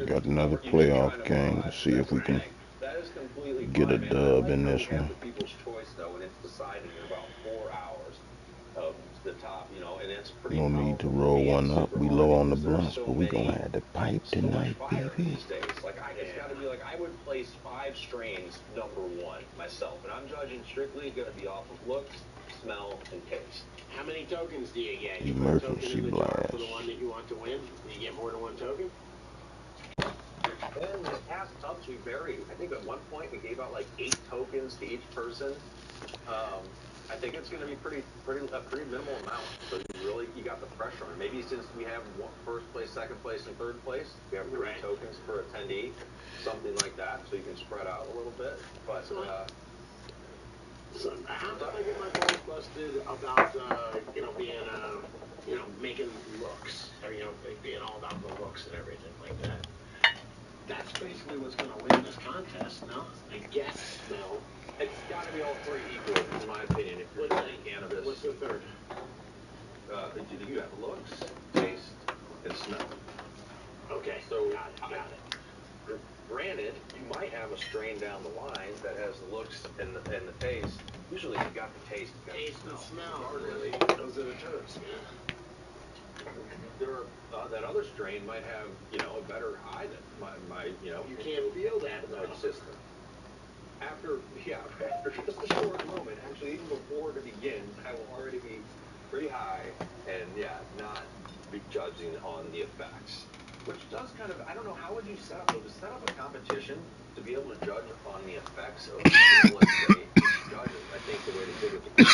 Got another playoff game. Let's see if we can get a dub in this one. No need to roll one up. We low on the blunts, but we gonna have the pipe tonight, baby. I would place 5 strains #1 myself, and I'm judging strictly going to be off of looks, smell, and taste. How many tokens do you get? Emergency blast. For the one that you want to win, do you get more than 1 token? And the past tubs we varied. I think at one point we gave out like 8 tokens to each person. I think it's going to be a pretty minimal amount. So you got the pressure on. Maybe since we have first place, second place, and third place, we have 3 tokens per attendee, something like that, so you can spread out a little bit. But so how did I get my balls busted about being making looks, or being all about the looks and everything like that? That's basically what's going to win this contest, no? I guess, no. It's got to be all 3 equal, in my opinion. If you're playing cannabis, what's the third? You have looks, taste, and smell. Okay, so got it. Granted, you might have a strain down the line that has the looks and the taste. Usually, you got the taste. Taste and smell, really. Those are the terms. That other strain might have, a better high than my You can't feel that in my system. After just a short moment, actually, even before it begins, I will already be pretty high and, not be judging on the effects. Which does kind of, I don't know, how would you set up a competition to be able to judge upon the effects of, let's say, judges? I think the way they did with the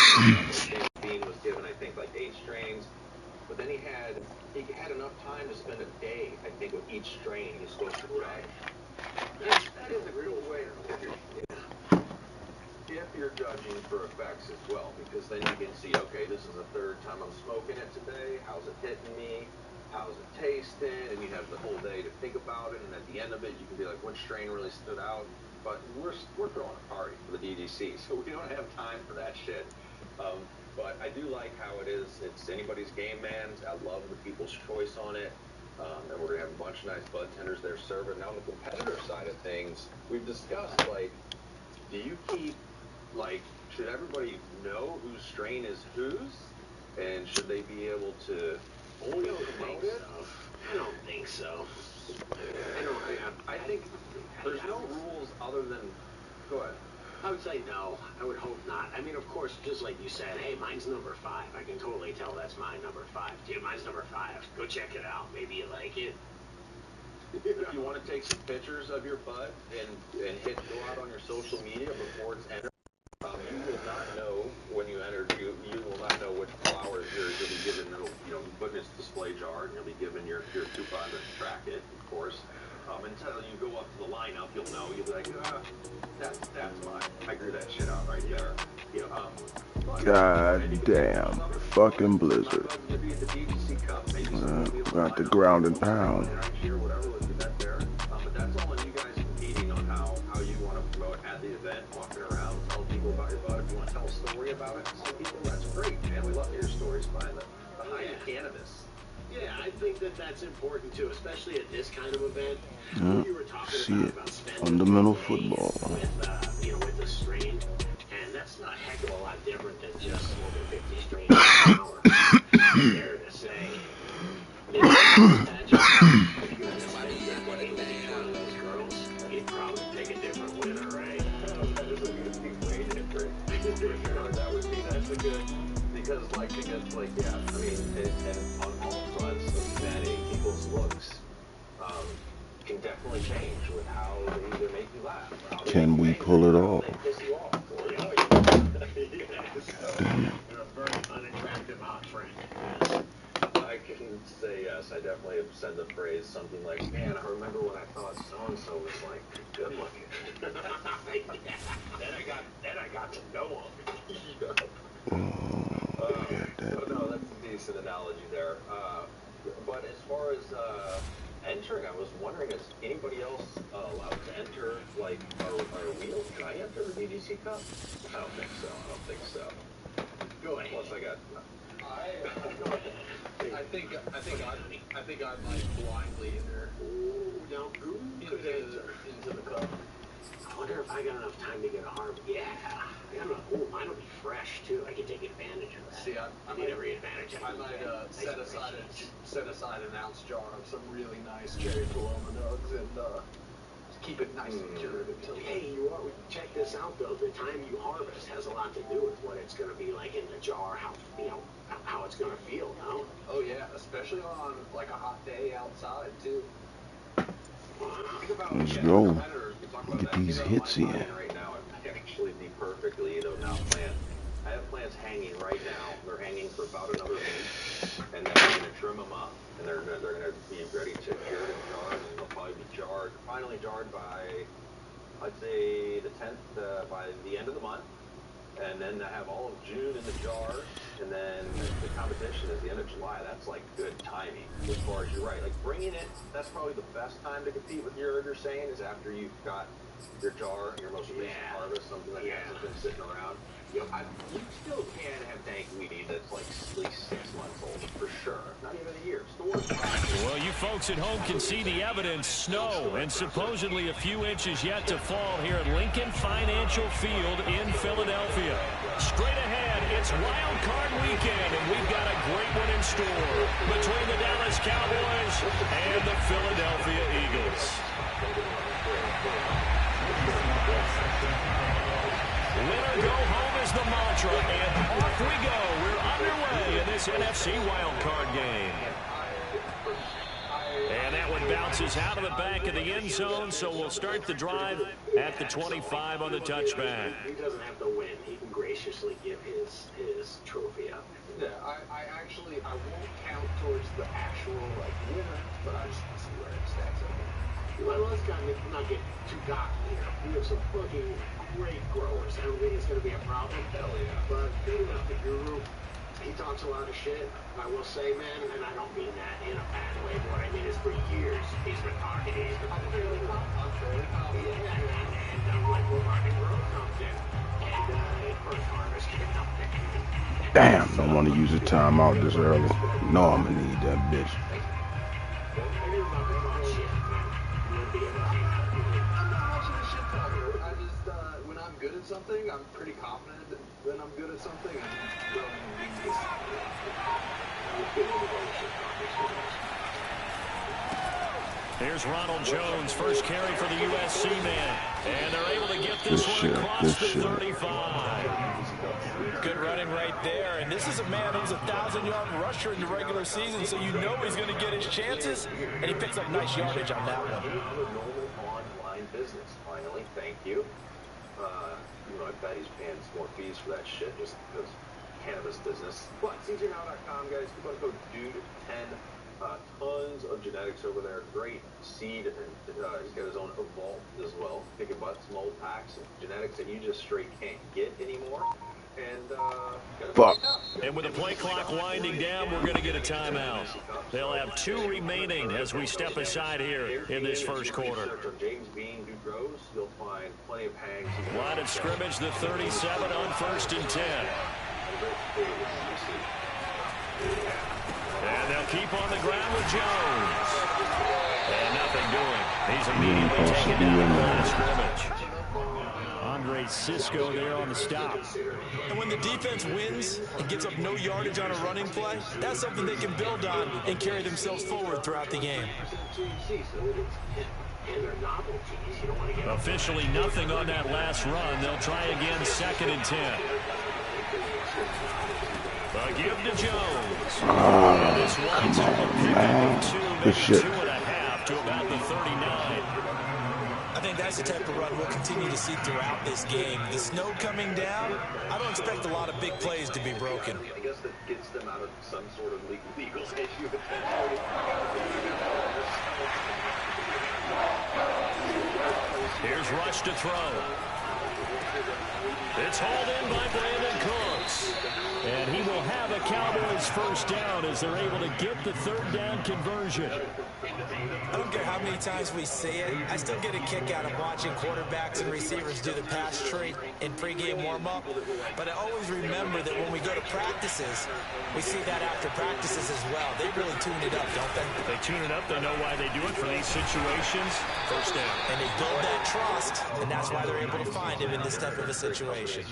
James Bean was given, I think, like 8 strains. But then he had enough time to spend a day, I think, with each strain he's supposed to judge. That is a real way if you're judging for effects as well, because then you can see, okay, this is the 3rd time I'm smoking it today. How's it hitting me? How's it tasting? And you have the whole day to think about it. And at the end of it, you can be like, which strain really stood out? But we're throwing a party for the DDC, so we don't have time for that shit. But I do like how it is. It's anybody's game, man. I love the people's choice on it. And we're going to have a bunch of nice bud tenders there serving. Now, on the competitor side of things, we've discussed, do you keep, should everybody know whose strain is whose? And should they be able to only promote it? I don't think so. I think there's no rules other than... Go ahead. I would say no. I would hope not. I mean, of course, just like you said, hey, mine's number 5. I can totally tell that's my number 5. Dude, mine's number 5. Go check it out. Maybe you like it. If you want to take some pictures of your bud and go out on your social media before it's entered, you will not know when you enter. You will not know which flower is yours. You'll be given, put in its display jar, and you'll be given your coupon to track it, of course. Until you go up to the lineup, you'll know. You'll be like, that's mine. I grew that shit out right there. God damn, fucking blizzard. Got the ground and pound. But that's all on you guys competing on how you want to promote at the event, walking around, telling people about your bud. If you want to tell a story about it, some people, that's great, man. We love to hear stories behind the cannabis. Yeah, I think that's important too, especially at this kind of event. You were talking See about it. spending Fundamental football. With the strain, and that's not a heck of a lot different than just smoking 50 strains an hour. Fair to say. If you had to spend your money with each one of those girls, you'd probably pick a different winner, right? That is way different. That's a good, because I mean, and on all fronts of humanity, people's looks can definitely change with how they either make you laugh or how Can we pull it off? they piss you off. Damn it. You're a very unattractive hot friend. I can say yes. I definitely have said the phrase something like, man, I remember when I thought so-and-so was good looking. Then I got to know him. No, that's a decent analogy there. But as far as entering, I was wondering, is anybody else allowed to enter? Are we? Can I enter the DDC Cup? I don't think so. Go ahead. Plus, I got. Go ahead. I think I might blindly enter into the cup. I wonder if I got enough time to get a harvest. Yeah. I don't know. Ooh, mine will be fresh too. I can take advantage of that. See, I need every advantage. I might set aside an ounce jar of some really nice cherry Paloma nugs and keep it nice and cured until. Hey, you are. Check this out though. The time you harvest has a lot to do with what it's going to be like in the jar. How it's going to feel. No. Oh yeah, especially on like a hot day outside too. Let's go. Get these hits in. Right now, I'd actually be perfectly, now plant. I have plants hanging right now. They're hanging for about another week, and then I'm going to trim them up, and they're going to be ready to cured and jarred, and they'll probably be finally jarred by, I'd say the 10th, by the end of the month, and then I have all of June in the jar, and then the competition is the end of July. That's like good timing as far as you're right. Like bringing it, that's probably the best time to compete with you're saying is after you've got your jar, your most recent harvest, something that hasn't been sitting around. You still can have dank weed that's like at least 6 months old for sure. Not even a year. Well, you folks at home can see the evidence. Snow and supposedly a few inches yet to fall here at Lincoln Financial Field in Philadelphia. Straight ahead, it's Wild Card Weekend, and we've got a great one in store between the Dallas Cowboys and the Philadelphia Eagles. Winner go home is the mantra, and off we go. We're underway in this NFC wildcard game. And that one bounces out of the back of the end zone, so we'll start the drive at the 25 on the touchback. He doesn't have to win. He can graciously give his trophy up. Yeah, I won't count towards the actual winner, but I just want to see where it stacks up. Well, let's not get too cocky here. We have some fucking great growers. I don't think it's going to be a problem. Hell yeah. But being up the guru, he talks a lot of shit. I will say, man, and I don't mean that in a bad way. What I mean is for years, he's been talking. He's been really confident. Yeah, and like where Martin Grove comes in. And first harvest came up there. Damn, don't want to use a timeout this early. No, I'm going to need that bitch. When I'm good at something, I'm pretty confident that I'm good at something. Here's Ronald Jones, first carry for the USC man. And they're able to get this one across the 35. Good running right there. And this is a man who's a 1,000-yard rusher in the regular season, so you know he's going to get his chances. And he picks up nice yardage on that one. Normal online business, finally. Thank you. I bet he's paying more fees for that shit just because cannabis business. But CJNow.com, guys, coupon code DUDE10. Tons of genetics over there. Great seed, and he's got his own Evolve as well. Picking butts, mold packs, and genetics that you just straight can't get anymore. And fuck. And with the play clock winding down, we're going to get a timeout. They'll have 2 remaining as we step aside here in this first quarter. James Bean, who grows, you'll find plenty of hangs. Line of scrimmage, the 37 on 1st and 10. And they'll keep on the ground with Jones. And nothing doing. He's immediately taken down the line of scrimmage. Andre Cisco there on the stop. And when the defense wins and gets up no yardage on a running play, that's something they can build on and carry themselves forward throughout the game. Officially nothing on that last run. They'll try again, 2nd and 10. A give to Jones. And this one's a Good shit. 2.5 to about the 39. I think that's the type of run we'll continue to see throughout this game. The snow coming down, I don't expect a lot of big plays to be broken. I guess that gets them out of some sort of legal issue. Here's Rush to throw. It's hauled in by Brandon Cooks. And he will have a Cowboys first down as they're able to get the third down conversion. I don't care how many times we see it. I still get a kick out of watching quarterbacks and receivers do the pass tree in pregame warm-up. But I always remember that when we go to practices, we see that after practices as well. They really tune it up, don't they? They tune it up. They know why they do it for these situations. First down. And they build that trust, and that's why they're able to find him in this type of a situation.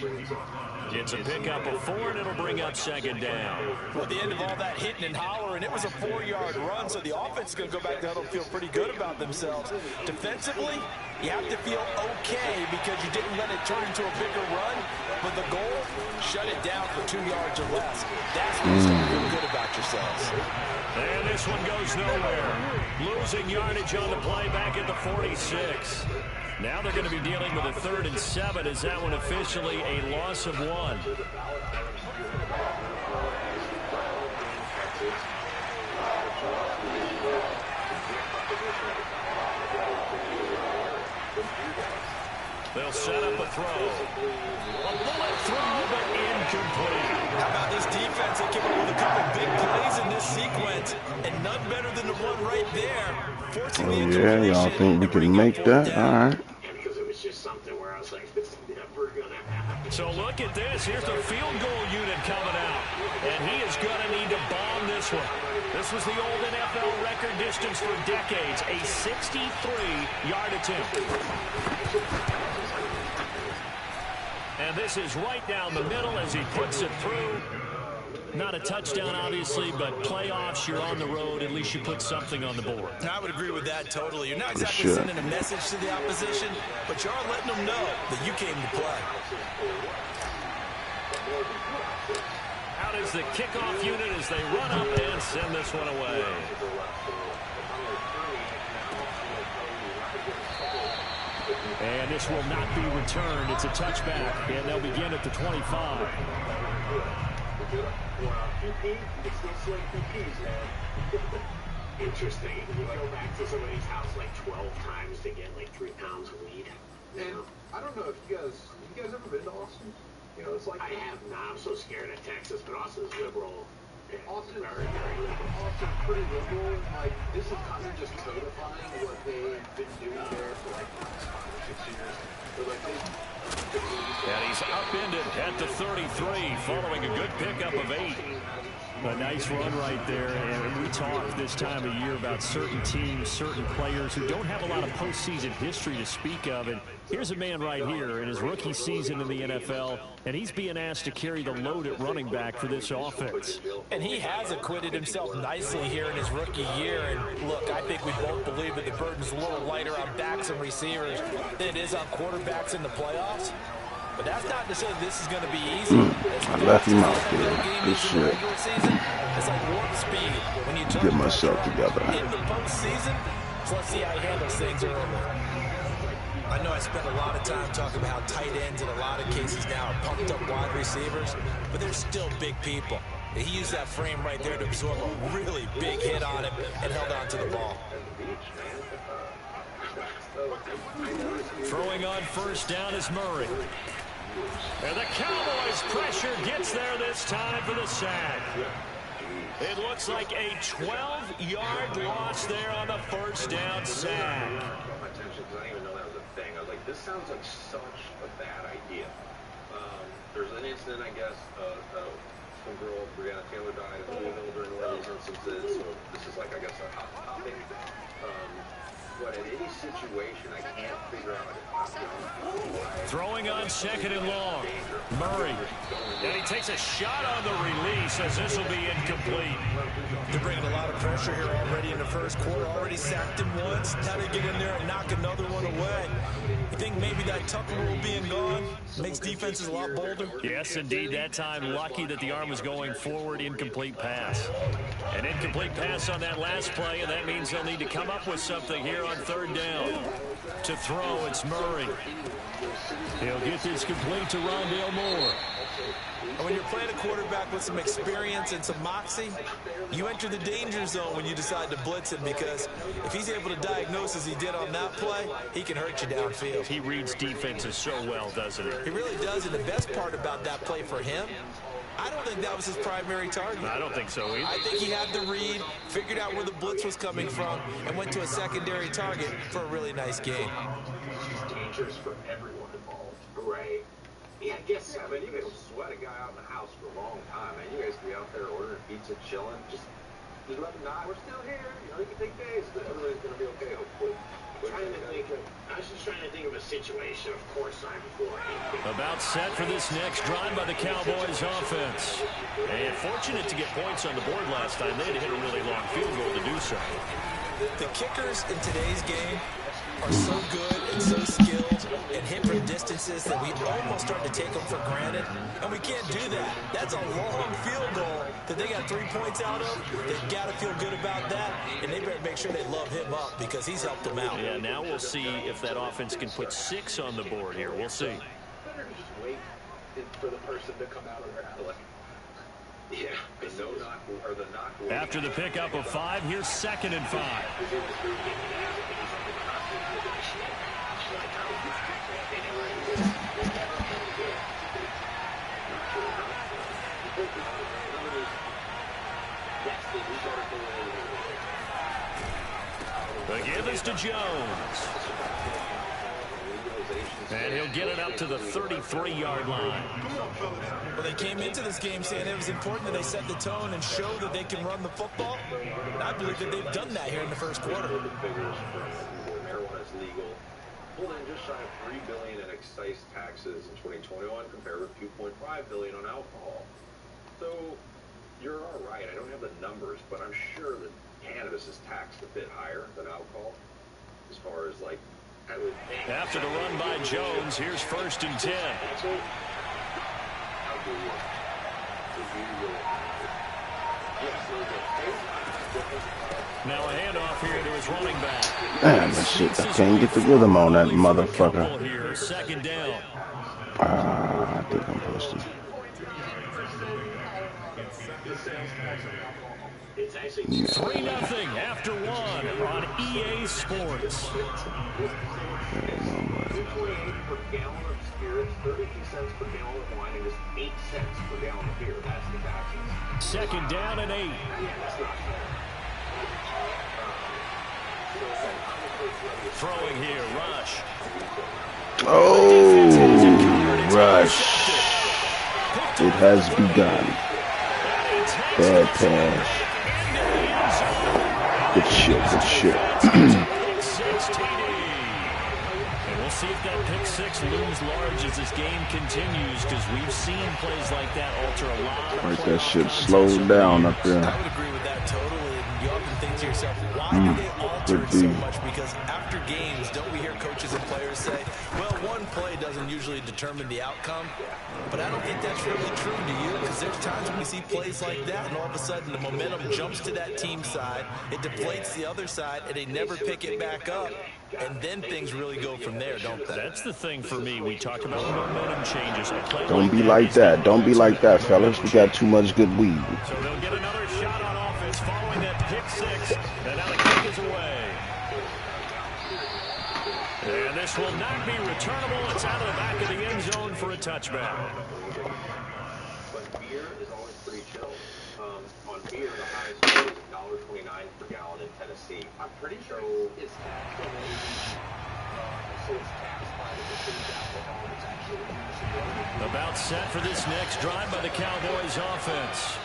It's a pickup of 4, and it'll bring up second down. Well, at the end of all that hitting and hollering, it was a 4-yard run, so the offense is going to go back to huddle and feel pretty good about themselves. Defensively, you have to feel okay because you didn't let it turn into a bigger run, but the goal, shut it down for 2 yards or less. That's when you're going to feel good about yourselves. And this one goes nowhere. Losing yardage on the play back at the 46. Now they're going to be dealing with a 3rd and 7. Is that one officially a loss of 1? They'll set up a throw. A bullet throw, but incomplete. How about this defense? They came up with a couple big plays in this sequence, and none better than the one right there. Forcing the yeah, y'all think we can make that? All right. Because it was just something where I was like, it's never going to happen. So look at this. Here's the field goal unit coming out. And he is going to need to bomb this one. This was the old NFL record distance for decades. A 63-yard attempt. And this is right down the middle as he puts it through. Not a touchdown, obviously, but playoffs, you're on the road. At least you put something on the board. I would agree with that totally. You're not exactly sending a message to the opposition, but you are letting them know that you came to play. Out is the kickoff unit as they run up and send this one away. And this will not be returned. It's a touchback, and they'll begin at the 25. Interesting. You go back to somebody's house like 12 times to get like 3 pounds of weed. And I don't know if you guys ever been to Austin? You know, it's like I have not. I'm so scared of Texas, but Austin's liberal. Austin, very, very liberal. Austin's pretty liberal, and like this is kind of just codifying what they've been doing there for like the last 5 or 6 years. They're like and he's upended at the 33, following a good pickup of 8. A nice run right there, and we talk this time of year about certain teams, certain players who don't have a lot of postseason history to speak of, and here's a man right here in his rookie season in the NFL, and he's being asked to carry the load at running back for this offense. And he has acquitted himself nicely here in his rookie year, and look, I think we both believe that the burden's a little lighter on backs and receivers than it is on quarterbacks in the playoffs. But that's not to say this is going to be easy. I left him out there. Good shit. It's like warp speed when you get myself together. In the postseason, so let's see how he handles things early. I know I spent a lot of time talking about how tight ends in a lot of cases now are pumped up wide receivers, but they're still big people. He used that frame right there to absorb a really big hit on him and held on to the ball. Throwing on first down is Murray. And the Cowboys pressure gets there this time for the sack. It looks like a 12-yard loss there on the first down sack. my attention because I didn't even know that was a thing. I was like, this sounds like such a bad idea. There's an incident, I guess, some girl, Breonna Taylor, died in Louisville during one of these instances, so this is like, I guess, a hot topic. But in any situation, I can't figure out why. Throwing on second and long. Murray. And he takes a shot on the release as this will be incomplete. They're bringing a lot of pressure here already in the first quarter. Already sacked him once. Now they get in there and knock another one away. You think maybe that Tucker rule being gone makes defenses a lot bolder? Yes, indeed. That time, lucky that the arm was going forward. Incomplete pass. An incomplete pass on that last play, and that means they'll need to come up with something here on third down. To throw, it's Murray. He'll get this complete to Rondale Moore. And when you're playing a quarterback with some experience and some moxie, you enter the danger zone when you decide to blitz him, because if he's able to diagnose as he did on that play, he can hurt you downfield. He reads defenses so well, doesn't he? He really does, and the best part about that play for him, I don't think that was his primary target. I don't think so either. I think he had the read, figured out where the blitz was coming from, and went to a secondary target for a really nice game. Dangerous for everyone involved. Right. Yeah, I guess. Yeah, man, you guys sweat a guy out in the house for a long time, man. You guys be out there ordering pizza, chilling, just let him know we're still here. You know, you can take days, but everything's gonna be okay, hopefully. I was just trying to think of a situation, of course, before. About set for this next drive by the Cowboys offense. And fortunate to get points on the board last time. They had to hit a really long field goal to do so. The kickers in today's game are so good and so skilled and hit from distances that we almost start to take them for granted, and we can't do that. That's a long field goal that they got 3 points out of. They've got to feel good about that, and they better make sure they love him up because he's helped them out. Yeah, now we'll see if that offense can put 6 on the board here. We'll see. Better just wait for the person to come out of their alley. Yeah, the knock. After the pickup of 5, here's 2nd and 5. The give is to Jones. And he'll get it up to the 33-yard line. Well, they came into this game saying it was important that they set the tone and show that they can run the football. And I believe that they've done that here in the first quarter. Marijuana is legal. Pulled in just shy of $3 billion in excise taxes in 2021 compared with $2.5 billion on alcohol. So you're all right. I don't have the numbers, but I'm sure that cannabis is taxed a bit higher than alcohol as far as, like, I would think. After the run by Jones, here's 1st and 10. Now a handoff here to his running back. Damn, that shit, I can't get the rhythm on that motherfucker. Here, 2nd down. I think I'm posted. It's actually 3-0 after 1 on EA Sports. 2.28 per gallon of spirits, 32 cents per gallon of wine, and just 8 cents per gallon of beer. That's the taxes. 2nd down and 8. Yeah, that's not fair. Throwing here, Rush. Oh, Rush. It has begun. Bad pass. Good shit, good shit. And we'll see if that pick 6 looms large as this game continues, because we've seen plays like that alter a lot of Right, that shit slowed down up there. I would agree with that totally. And you often think to yourself, why do they alter it so much? Because after games, don't we hear coaches and players say, well, one play doesn't usually determine the outcome? But I don't think that's really true, do you? Because there's times when we see plays like that, and all of a sudden the momentum jumps to that team side, it deflates the other side, and they never pick it back up. And then things really go from there, don't they? That's the thing for me. We talk about momentum changes. Don't be like that. Don't be like that, fellas. We got too much good weed. So they'll get another shot on offense following that pick 6. And now the kick is away. And this will not be returnable. It's out of the back of the end zone for a touchback. But beer is always pretty chill. On beer, the highest rate is $1.29 per gallon in Tennessee. I'm pretty sure it's taxed on so it's taxed by the percentage alcohol that's actually used. About set for this next drive by the Cowboys offense.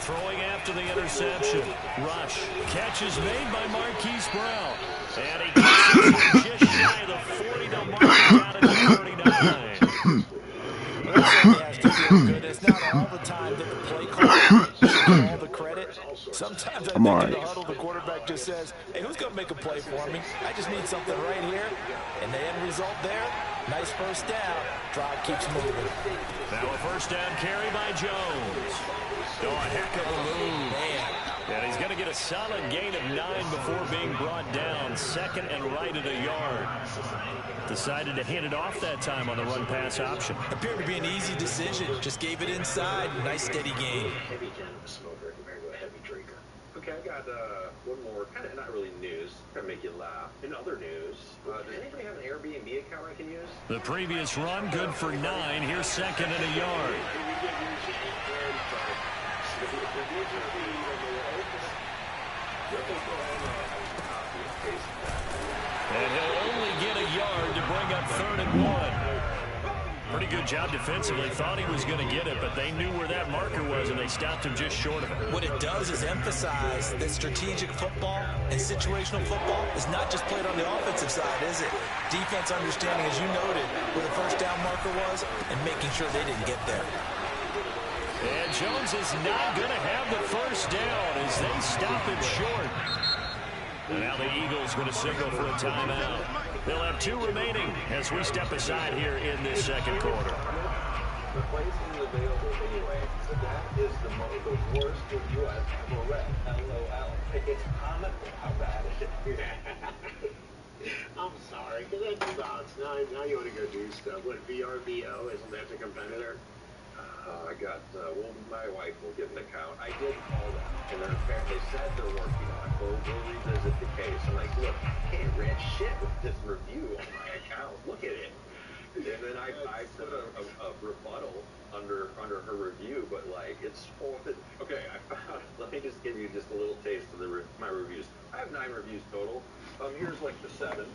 Throwing after the interception. Rush. Catch is made by Marquise Brown. And he gets it just shy of the 40 to mark down at the 39. It's not all the time that the play call should get all the credit. Sometimes I think in the huddle, the quarterback just says, hey, who's going to make a play for me? I just need something right here. And the end result there, nice first down. Drive keeps moving. Now a first down carry by Jones. Oh, a heck of a move. Man, And he's going to get a solid gain of 9 before being brought down. Second and right at a yard. Decided to hand it off that time on the run-pass option. Appeared to be an easy decision. Just gave it inside. Nice steady gain. Heavy cannabis smoker compared to a heavy drinker. Okay, I got one more, kind of not really news, kind of make you laugh. In other news, does anybody have an Airbnb account I can use? The previous run, good for 9. Here's second and a yard. And he'll only get a yard to bring up 3rd and 1. Pretty good job defensively. Thought he was going to get it, but they knew where that marker was, and they stopped him just short of it. What it does is emphasize that strategic football and situational football is not just played on the offensive side, is it? Defense understanding, as you noted, where the first down marker was and making sure they didn't get there. And Jones is not going to have the first down as they stop him short. And now the Eagles going to signal for a timeout. They'll have 2 remaining as we step aside here in this second quarter. The place is available anyway. That is the worst review I've ever read. LOL. It's comical how bad it is. I'm sorry, because that's nuts. Now you want to go do stuff. What, VRBO? Isn't that the competitor? I got, well, my wife will get an account. I did call them, and they said they're working on it. We'll revisit the case. I'm like, look, I can't read shit with this review on my account. Look at it. And then I put a rebuttal under her review, but, like, it's okay, let me just give you just a little taste of my reviews. I have 9 reviews total. Here's, like, the 7.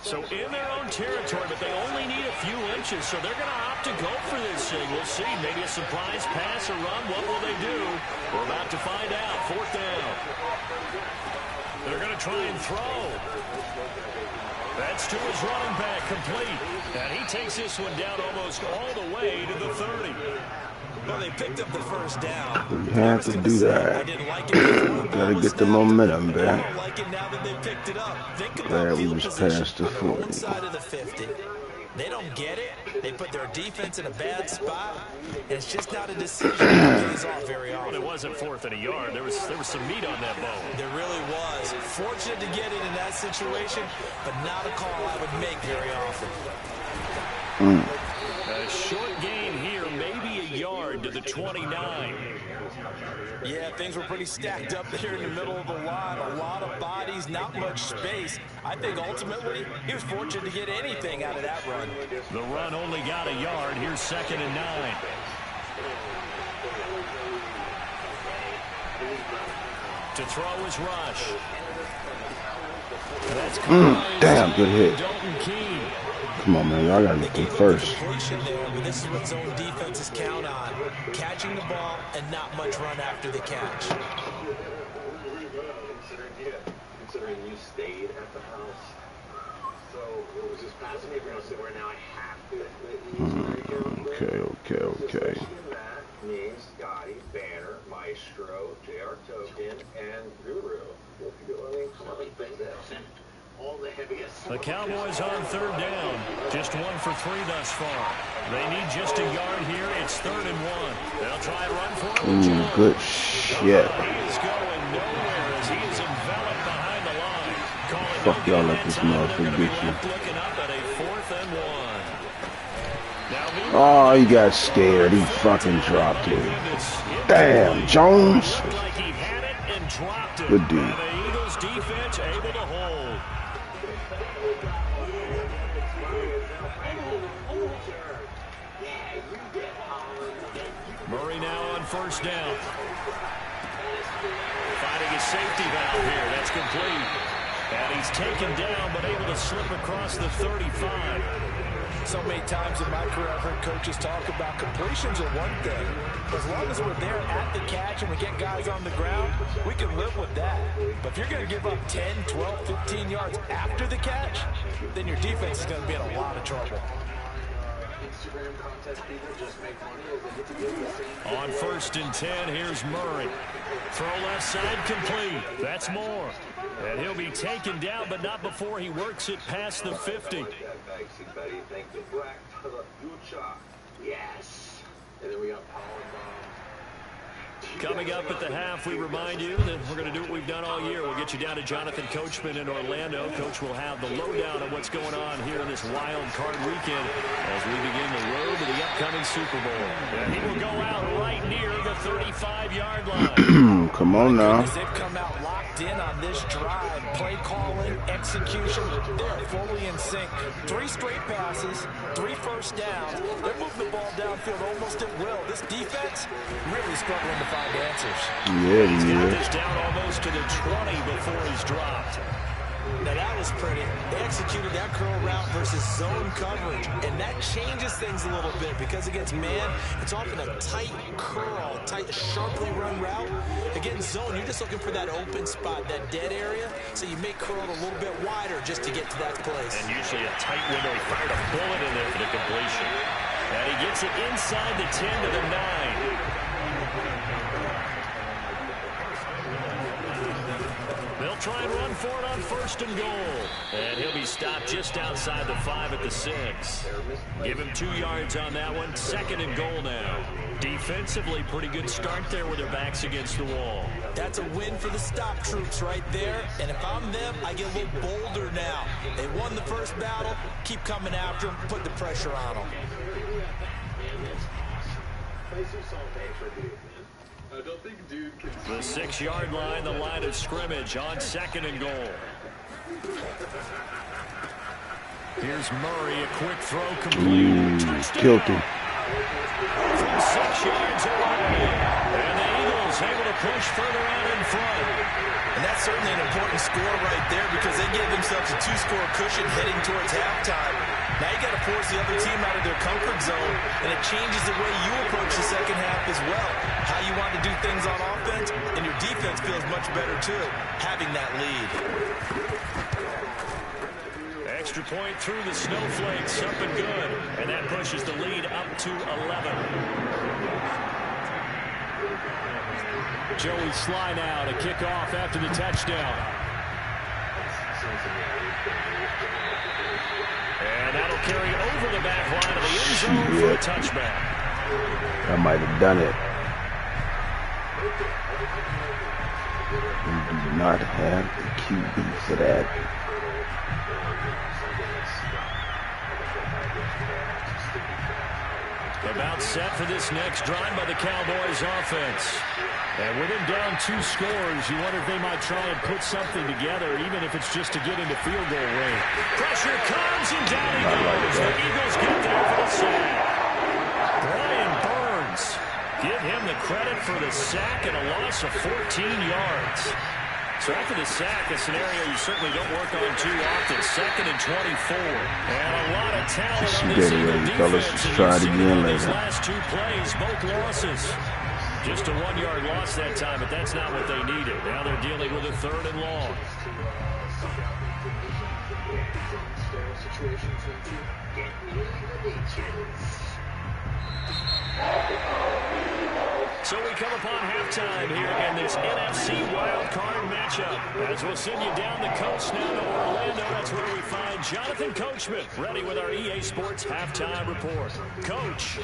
So in their own territory, but they only need a few inches, so they're going to opt to go for this thing. We'll see. Maybe a surprise pass or run. What will they do? We're about to find out. 4th down. They're going to try and throw. That's to his running back, complete. And he takes this one down almost all the way to the 30. Well, they picked up the first down. You have to do that. Gotta get the momentum back. I don't like it now that they picked it up. Think about Glad we field was position past the on 40. one side of the 50. They don't get it. They put their defense in a bad spot. And it's just not a decision that pays off very often. Well, it wasn't 4th and a yard. There was some meat on that bone. There really was. Fortunate to get it in that situation, but not a call I would make very often. A short gain here, maybe a yard to the 29. Yeah, things were pretty stacked up there in the middle of the line. A lot of bodies, not much space. I think ultimately he was fortunate to get anything out of that run. The run only got a yard. Here's 2nd and 9. To throw his rush. That's damn, good hit. Dalton Keene. Come on, man. Y'all gotta get them first. There, but this is what zone defenses count on. Catching the ball and not much run after the catch. Considering you stayed at the house. So what was this passing aggressive where now I have to Okay. That means Scotty, Banner, Maestro, JR Token, and Guru. all the heaviest. The Cowboys on 3rd down. Just 1 for 3 thus far. They need just a yard here. It's 3rd and 1. They'll try and run for it. Good shit. He is going nowhere as he is enveloped behind the line. Fuck y'all, let this motherfucker get you. Looking up at a 4th and 1. Oh, he got scared. He fucking dropped it. Damn, Jones. Good dude. The Eagles defense able to hold. Murray now on 1st down. Finding his safety valve here. That's complete. And he's taken down, but able to slip across the 35. So many times in my career, I've heard coaches talk about completions are one thing. As long as we're there at the catch and we get guys on the ground, we can live with that. But if you're going to give up 10, 12, 15 yards after the catch, then your defense is going to be in a lot of trouble. On 1st and 10, here's Murray. Throw left side complete. That's more. And he'll be taken down, but not before he works it past the 50. Yes. And then we got power bomb. Coming up at the half, we remind you that we're going to do what we've done all year. We'll get you down to Jonathan Coachman in Orlando. Coach will have the lowdown on what's going on here in this wild card weekend as we begin the road to the upcoming Super Bowl. And he will go out right near the 35-yard line. Come on now. They've come out locked in on this drive. Play calling, execution, they're fully in sync. 3 straight passes, 3 first downs. They're moving the ball downfield almost at will. This defense really struggling to find answers. Yeah, He's got yeah. this down almost to the 20 before he's dropped. Now that was pretty. They executed that curl route versus zone coverage, and that changes things a little bit because against man, it's often a tight curl, tight, sharply run route. Against zone, you're just looking for that open spot, that dead area, so you make curl a little bit wider just to get to that place. And usually a tight window. He fired a bullet in there for the completion. And he gets it inside the 10 to the 9. They'll try and run for it on 1st and goal. And he'll be stopped just outside the 5 at the 6. Give him 2 yards on that one. 2nd and goal now. Defensively, pretty good start there with their backs against the wall. That's a win for the stop troops right there. And if I'm them, I get a little bolder now. They won the first battle. Keep coming after them. Put the pressure on them. The 6-yard line, the line of scrimmage on 2nd and goal. Here's Murray, a quick throw complete. Killed him. From 6 yards away. And the Eagles able to push further out in front. And that's certainly an important score right there because they gave themselves a 2-score cushion heading towards halftime. Now you got to force the other team out of their comfort zone, and it changes the way you approach the second half as well. How you want to do things on offense, and your defense feels much better too, having that lead. Extra point through the snowflakes, up and good. And that pushes the lead up to 11. Joey Sly now to kick off after the touchdown. And that'll carry over the back line of the end zone for a touchback. I might have done it. We do not have the QB for that. About set for this next drive by the Cowboys offense. And with him down 2 scores, you wonder if they might try and put something together, even if it's just to get into field goal range. Pressure comes, and down he goes. The Eagles get there for the sack. Brian Burns, give him the credit for the sack and a loss of 14 yards. So after the sack, a scenario you certainly don't work on too often. 2nd and 24. And a lot of talent on this Eagle defense. Let's try it again later. These last 2 plays, both losses. Just a 1-yard loss that time, but that's not what they needed. Now they're dealing with a 3rd and long. So we come upon halftime here in this NFC wildcard matchup. As we'll send you down the coast now to Orlando, that's where we find Jonathan Coachman, ready with our EA Sports halftime report. Coach.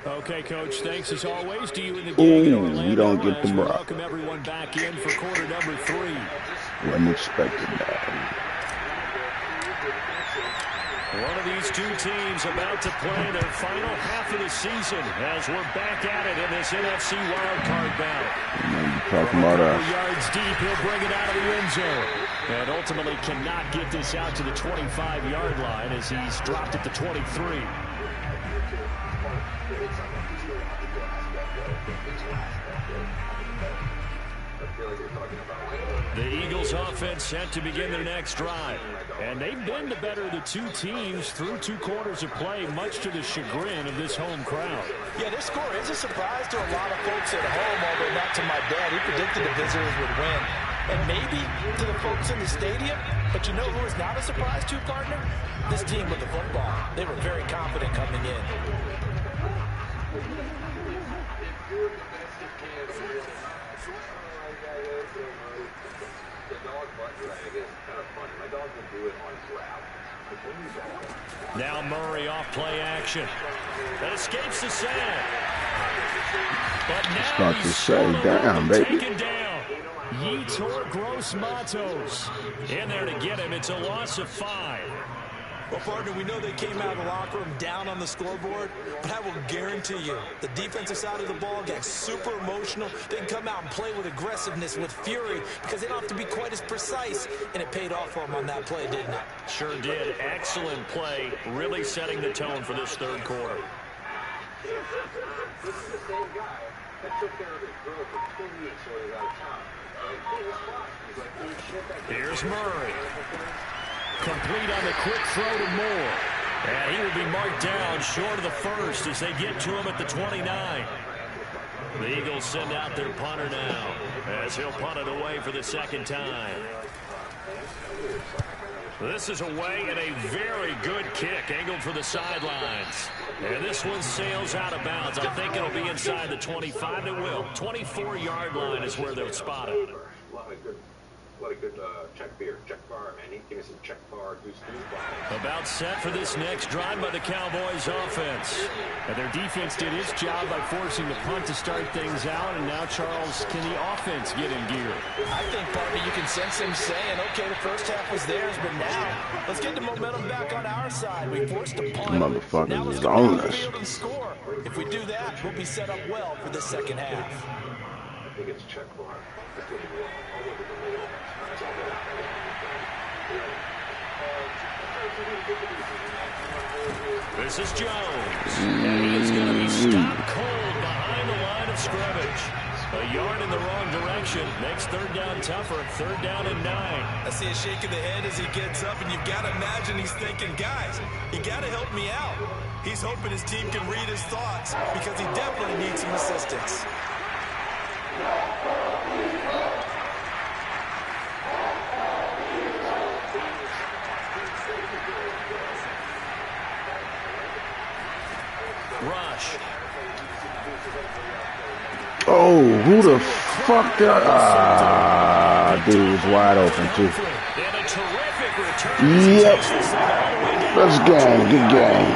Okay, Coach, thanks as always to you and the gang in Orlando. We don't get the rock. Welcome everyone back in for quarter number 3. Wasn't expecting that. One of these 2 teams about to play their final half of the season as we're back at it in this NFC wildcard battle. You're talking about us. Yards deep, he'll bring it out of the end zone. And ultimately cannot get this out to the 25-yard line as he's dropped at the 23. The Eagles offense set to begin their next drive. And they've been the better of the 2 teams through 2 quarters of play, much to the chagrin of this home crowd. Yeah, this score is a surprise to a lot of folks at home, although not to my dad. He predicted the visitors would win. And maybe to the folks in the stadium, but you know who is not a surprise to, partner? This team with the football. They were very confident coming in. The dog butt drag is kind of funny. My dog Now Murray off play action. That escapes the sack. But now he's damn, baby. taken down. Yetur Gross-Matos in there to get him. It's a loss of 5. Well, partner, we know they came out of the locker room down on the scoreboard, but I will guarantee you the defensive side of the ball got super emotional. They can come out and play with aggressiveness, with fury, because they don't have to be quite as precise, and it paid off for them on that play, didn't it? Sure did. Excellent play, really setting the tone for this third quarter. This is the same guy that took care of his girl for 2 weeks while he was out of town. Here's Murray. Complete on the quick throw to Moore. And he will be marked down short of the first as they get to him at the 29. The Eagles send out their punter now as he'll punt it away for the second time. This is away and a very good kick angled for the sidelines. And this one sails out of bounds. I think it'll be inside the 25. It will. 24-yard line is where they'll spot it. A lot of good check bar, man. Give me some check bar, goose bar. About set for this next drive by the Cowboys offense. And their defense did its job by forcing the punt to start things out. And now, Charles, can the offense get in gear? I think, partner, you can sense him saying, okay, the first half was theirs, but now let's get the momentum back on our side. We forced a punt. Motherfuckers is on us. And score. If we do that, we'll be set up well for the second half. I think it's check bar. This is Jones. And he is going to be stopped cold behind the line of scrimmage. A yard in the wrong direction. Makes third down tougher. Third down and 9. I see a shake of the head as he gets up, and you've got to imagine he's thinking, guys, you got to help me out. He's hoping his team can read his thoughts because he definitely needs some assistance. Rush. Oh, who the fuck? Dude was wide open, too. Yep. Let's game. Good game.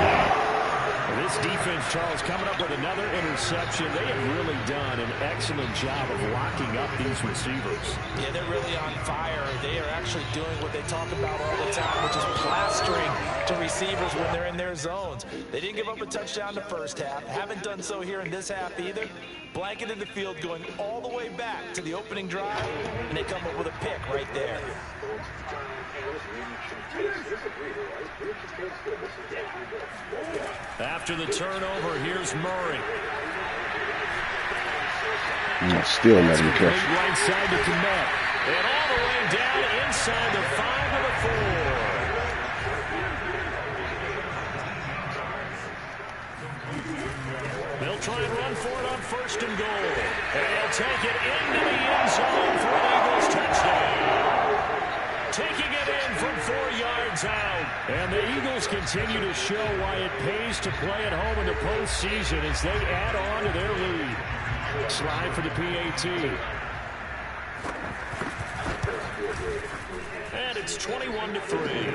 This defense, Charles, coming up with another interception. They have really done an excellent job of locking up these receivers. Yeah, they're really on fire. They are actually doing what they talk about all the time, which is plastering to receivers when they're in their zones. They didn't give up a touchdown the first half. Haven't done so here in this half either. Blanketed the field going all the way back to the opening drive, and they come up with a pick right there. After the turnover, here's Murray. Still let him catch it. Right side to Komet. And all the way down inside the 5 to the 4. They'll try and run for it on first and goal. And they'll take it into the end zone for an Eagles touchdown. Taking it in from 4 yards out. And the Eagles continue to show why it pays to play at home in the postseason as they add on to their lead. Slide for the PAT. And it's 21-3.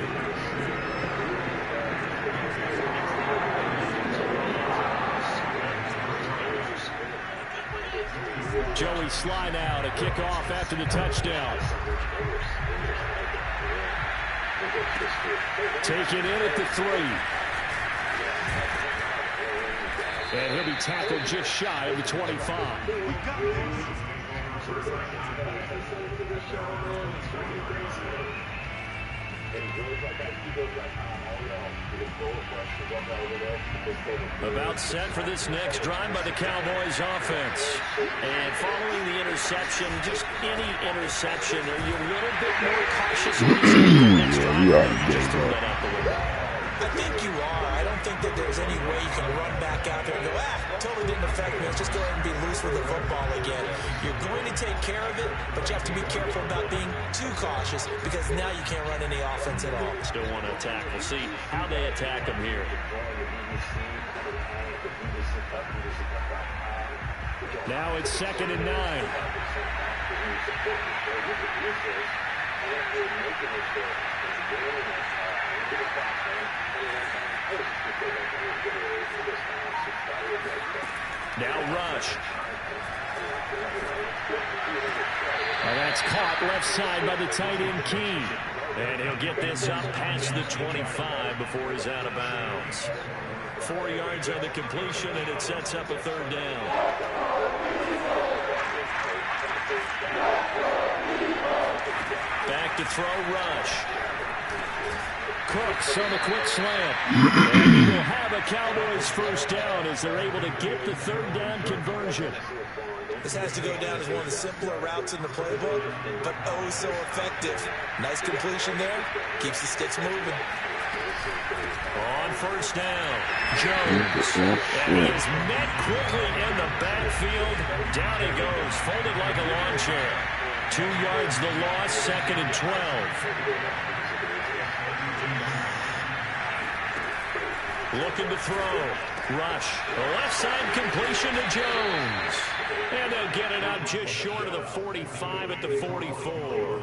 Joey Sly now to kick off after the touchdown. Taken in at the 3. And he'll be tackled just shy of the 25. About set for this next drive by the Cowboys offense. And following the interception, just any interception, are you a little bit more cautious? Yeah, we already did that. I think you are. I don't think that there's any way you can run back out there and go, totally didn't affect me. Let's just go ahead and be loose with the football again. You're going to take care of it, but you have to be careful about being too cautious because now you can't run any offense at all. Still want to attack. We'll see how they attack them here. Now it's 2nd and 9. Now Rush. Well, that's caught left side by the tight end Key. And he'll get this up past the 25 before he's out of bounds. 4 yards on the completion, and it sets up a third down. Back to throw, Rush. Cooks on the quick slant. And he will have a Cowboys first down as they're able to get the third down conversion. This has to go down as one of the simpler routes in the playbook, but oh so effective. Nice completion there. Keeps the sticks moving. On first down, Jones. And he is met quickly in the backfield. Down he goes, folded like a lawn chair. 2 yards the loss, 2nd and 12. Looking to throw. Rush. Left side completion to Jones. And they'll get it up just short of the 45 at the 44.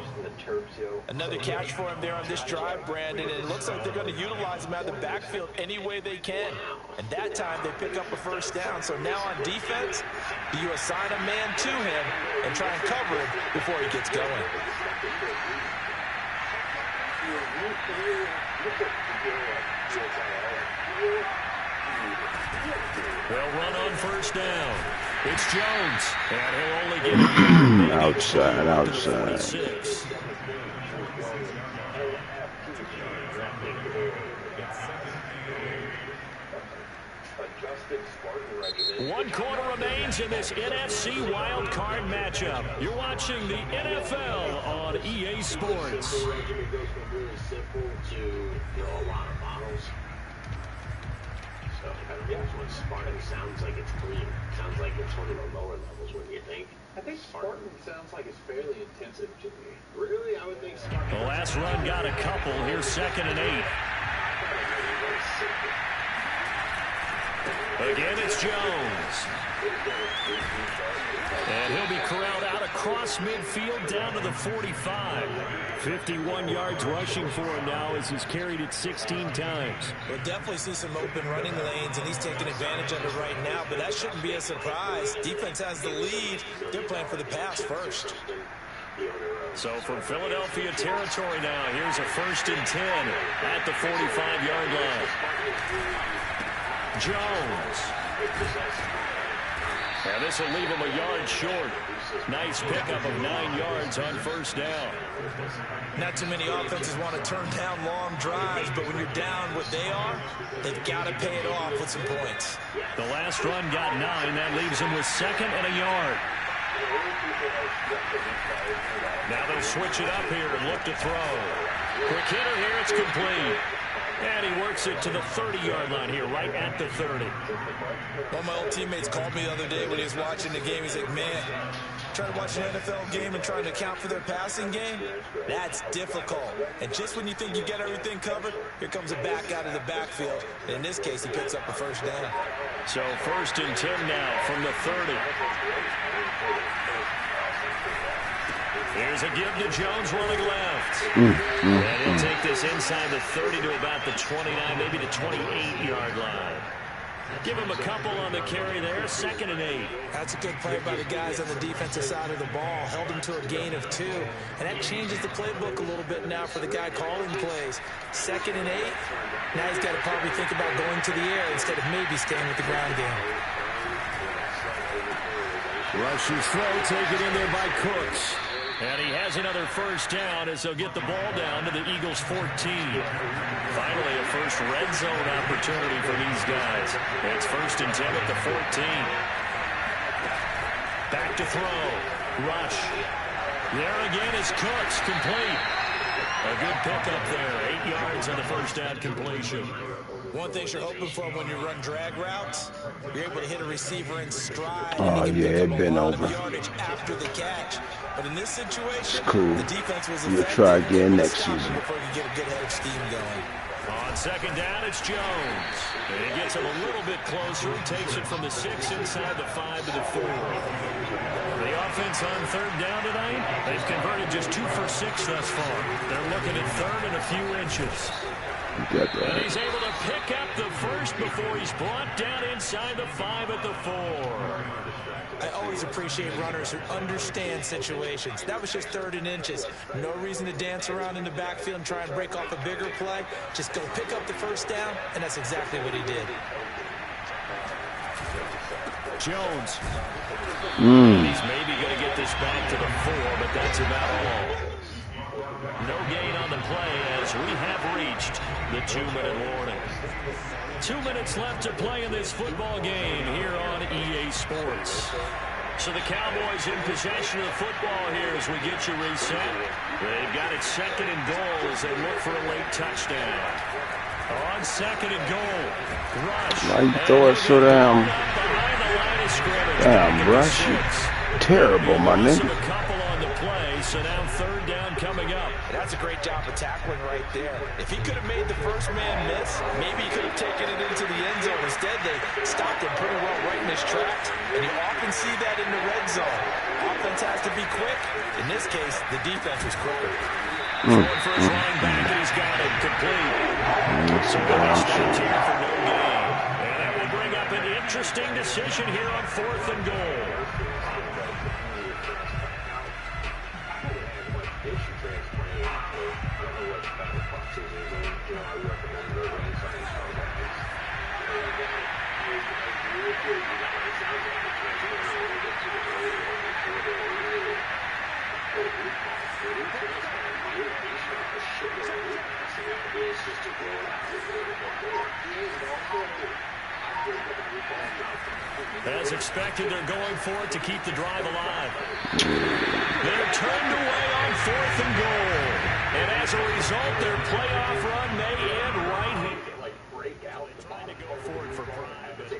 Another catch for him there on this drive, Brandon. And it looks like they're going to utilize him out of the backfield any way they can. And that time they pick up a first down. So now on defense, do you assign a man to him and try and cover him before he gets going? They'll run on first down. It's Jones, and he'll only get outside. One quarter remains in this NFC wild card matchup. You're watching the NFL on EA Sports. When Spartan sounds like it's clean. Sounds like it's one of the lower levels, wouldn't you think? I think Spartan sounds like it's fairly intensive to me. Really? I would think Spartan. The last run got a couple. Here's 2nd and 8. Again, it's Jones. And he'll be corralled out across midfield down to the 45. 51 yards rushing for him now as he's carried it 16 times. We'll definitely see some open running lanes, and he's taking advantage of it right now, but that shouldn't be a surprise. Defense has the lead. They're playing for the pass first. So from Philadelphia territory now, here's a 1st and 10 at the 45-yard line. Jones. And this will leave him a yard short. Nice pickup of 9 yards on first down. Not too many offenses want to turn down long drives, but when you're down what they are, they've got to pay it off with some points. The last run got 9. That leaves him with 2nd and a yard. Now they'll switch it up here and look to throw. Quick hitter here, it's complete. And he works it to the 30-yard line here, right at the 30. One of my old teammates called me the other day when he was watching the game. He's like, man, trying to watch an NFL game and trying to account for their passing game, that's difficult. And just when you think you get everything covered, here comes a back out of the backfield. And in this case, he picks up a first down. So 1st and 10 now from the 30. Here's a give to Jones running left. And he'll take this inside the 30 to about the 29, maybe the 28-yard line. Give him a couple on the carry there, 2nd and 8. That's a good play by the guys on the defensive side of the ball. Held him to a gain of 2. And that changes the playbook a little bit now for the guy calling plays. 2nd and 8. Now he's got to probably think about going to the air instead of maybe staying with the ground game. Rush's throw taken in there by Cooks. And he has another first down as they'll get the ball down to the Eagles' 14. Finally, a first red zone opportunity for these guys. It's 1st and 10 at the 14. Back to throw. Rush. There again is Cooks, complete. A good pickup there. 8 yards on the first down completion. One thing you're hoping for when you run drag routes, you're able to hit a receiver in stride. Oh, yeah, it been over. Yardage after the catch. But in this situation, it's cool. The defense was We'll try again next season. Before you get a good head of steam going. On second down, it's Jones. And he gets him a little bit closer. Takes it from the 6 inside the 5 to the 4. The offense on third down tonight, they've converted just 2 for 6 thus far. They're looking at third and a few inches. And he's able to pick up the first before he's brought down inside the 5 at the 4. I always appreciate runners who understand situations. That was just 3rd and inches. No reason to dance around in the backfield and try and break off a bigger play. Just go pick up the first down, and that's exactly what he did. Jones. He's maybe going to get this back to the 4, but that's about all. No gain on the play as we have reached the 2-minute warning. 2 minutes left to play in this football game here on EA Sports. So the Cowboys in possession of the football here as we get you reset. They've got it 2nd and goal as they look for a late touchdown. On 2nd and goal. Rush. Why you throw it so damn rush? Terrible, my nigga. So now 3rd down coming up. That's a great job of tackling right there. If he could have made the first man miss, maybe he could have taken it into the end zone. Instead, they stopped him pretty well right in his tracks, and you often see that in the red zone. Offense has to be quick. In this case, the defense was quicker. Going for his running back, and he's got it complete. So that's that team for no gain. And that will bring up an interesting decision here on 4th and goal. As expected, they're going for it to keep the drive alive. They're turned away on 4th and goal. And as a result, their playoff run may end right here. Trying to go for it for pride.